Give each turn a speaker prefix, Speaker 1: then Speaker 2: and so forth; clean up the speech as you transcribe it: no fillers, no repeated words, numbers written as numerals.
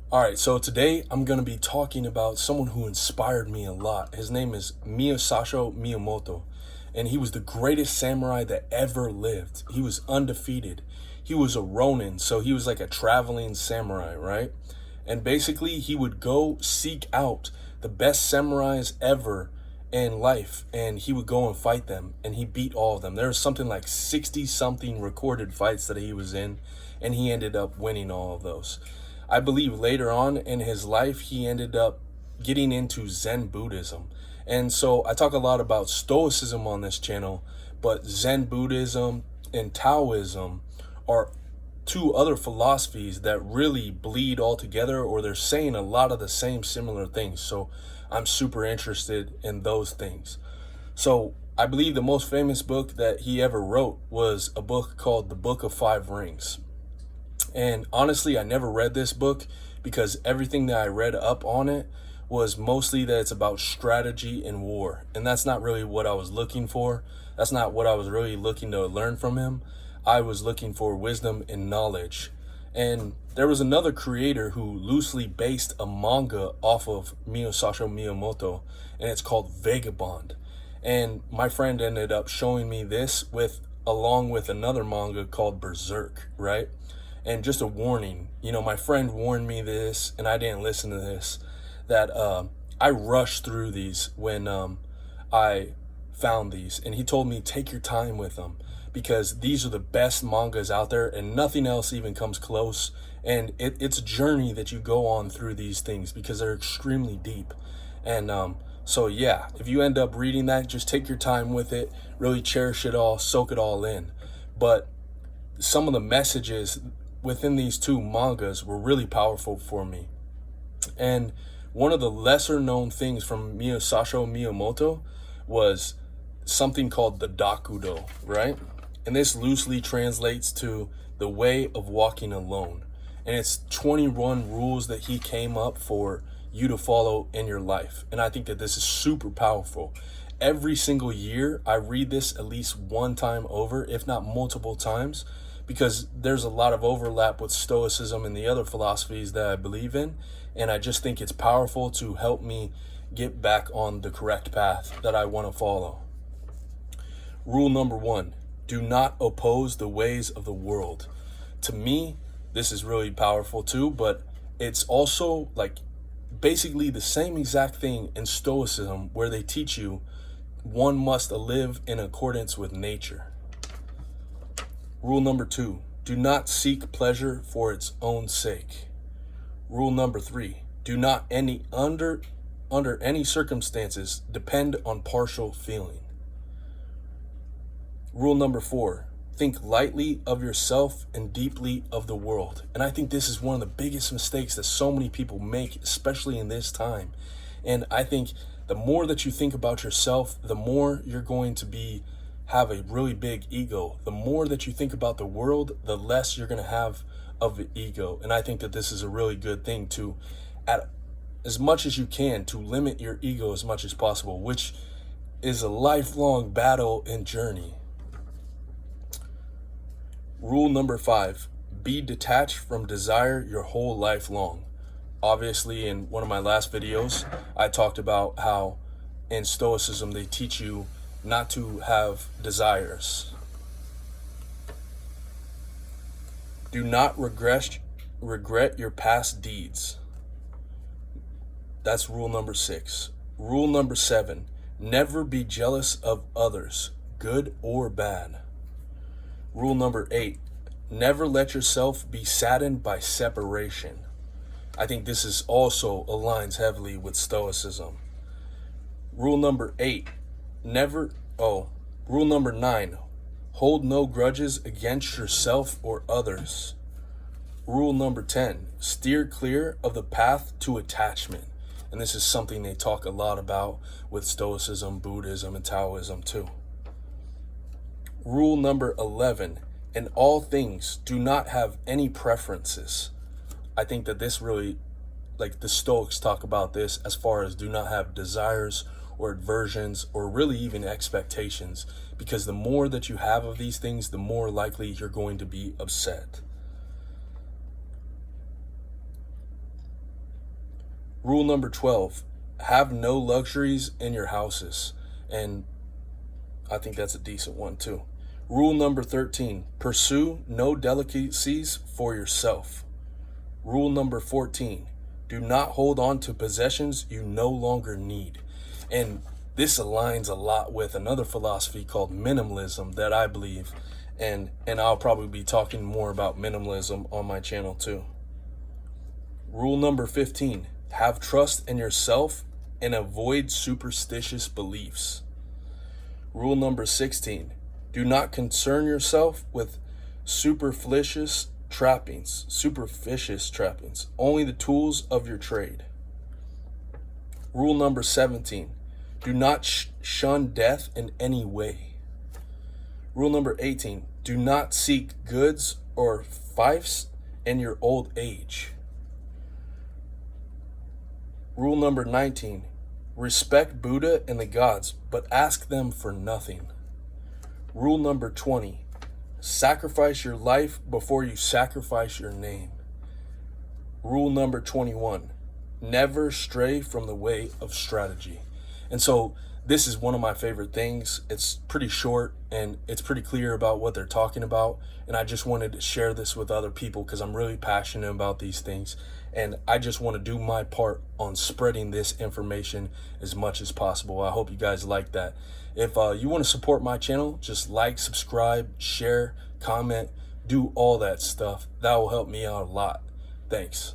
Speaker 1: All right, so today I'm going to be talking about someone who inspired me a lot. His name is Musashi Miyamoto, and he was the greatest samurai that ever lived. He was undefeated. He was a ronin, so he was like a traveling samurai, right? And basically, he would go seek out the best samurais ever in life, and he would go and fight them, and he beat all of them. There was something like 60 something recorded fights that he was in, and he ended up winning all of those. I believe later on in his life, he ended up getting into Zen Buddhism. And so I talk a lot about Stoicism on this channel, but Zen Buddhism and Taoism are two other philosophies that really bleed all together, or they're saying a lot of the same similar things. So I'm super interested in those things. So I believe the most famous book that he ever wrote was a book called The Book of Five Rings. And honestly, I never read this book because everything that I read up on it was mostly that it's about strategy and war. And that's not really what I was looking for. That's not what I was really looking to learn from him. I was looking for wisdom and knowledge. And there was another creator who loosely based a manga off of Musashi Miyamoto, and it's called Vagabond. And my friend ended up showing me this along with another manga called Berserk, right? And just a warning, my friend warned me this, and I didn't listen to this, that I rushed through these when I found these. And he told me, take your time with them, because these are the best mangas out there, and nothing else even comes close. And it's a journey that you go on through these things, because they're extremely deep. And so yeah, if you end up reading that, just take your time with it, really cherish it all, soak it all in. But some of the messages within these two mangas were really powerful for me. And one of the lesser known things from Musashi Miyamoto was something called the dokkodo, right? And this loosely translates to the way of walking alone. And it's 21 rules that he came up for you to follow in your life. And I think that this is super powerful. Every single year, I read this at least one time over, if not multiple times, because there's a lot of overlap with Stoicism and the other philosophies that I believe in. And I just think it's powerful to help me get back on the correct path that I want to follow. Rule number 1, do not oppose the ways of the world. To me, this is really powerful too, but it's also like basically the same exact thing in Stoicism, where they teach you one must live in accordance with nature. Rule number 2, do not seek pleasure for its own sake. Rule number 3, do not under any circumstances depend on partial feeling. Rule number 4, think lightly of yourself and deeply of the world. And I think this is one of the biggest mistakes that so many people make, especially in this time. And I think the more that you think about yourself, the more you're going to have a really big ego. The more that you think about the world, the less you're going to have of the ego. And I think that this is a really good thing to, at as much as you can, to limit your ego as much as possible, which is a lifelong battle and journey. Rule number 5, be detached from desire your whole life long. Obviously, in one of my last videos, I talked about how in Stoicism they teach you not to have desires. Do not regret your past deeds. That's rule number 6. Rule number 7, never be jealous of others, good or bad. Rule number 8, never let yourself be saddened by separation. I think this is also aligns heavily with Stoicism. Rule number 9, hold no grudges against yourself or others. Rule number 10, steer clear of the path to attachment. And this is something they talk a lot about with Stoicism, Buddhism, and Taoism too. Rule number 11, in all things, do not have any preferences. I think that this really, like the Stoics talk about this as far as do not have desires or aversions or really even expectations, because the more that you have of these things, the more likely you're going to be upset. Rule number 12, have no luxuries in your houses. And I think that's a decent one too. Rule number 13, pursue no delicacies for yourself. Rule number 14, do not hold on to possessions you no longer need. And this aligns a lot with another philosophy called minimalism that I believe, and I'll probably be talking more about minimalism on my channel too. Rule number 15, have trust in yourself and avoid superstitious beliefs. Rule number 16, do not concern yourself with superstitious trappings, only the tools of your trade. Rule number 17, do not shun death in any way. Rule number 18, do not seek goods or fiefs in your old age. Rule number 19, respect Buddha and the gods, but ask them for nothing. Rule number 20, sacrifice your life before you sacrifice your name. Rule number 21, never stray from the way of strategy. And so this is one of my favorite things. It's pretty short and it's pretty clear about what they're talking about. And I just wanted to share this with other people because I'm really passionate about these things. And I just want to do my part on spreading this information as much as possible. I hope you guys like that. If you want to support my channel, just like, subscribe, share, comment, do all that stuff. That will help me out a lot. Thanks.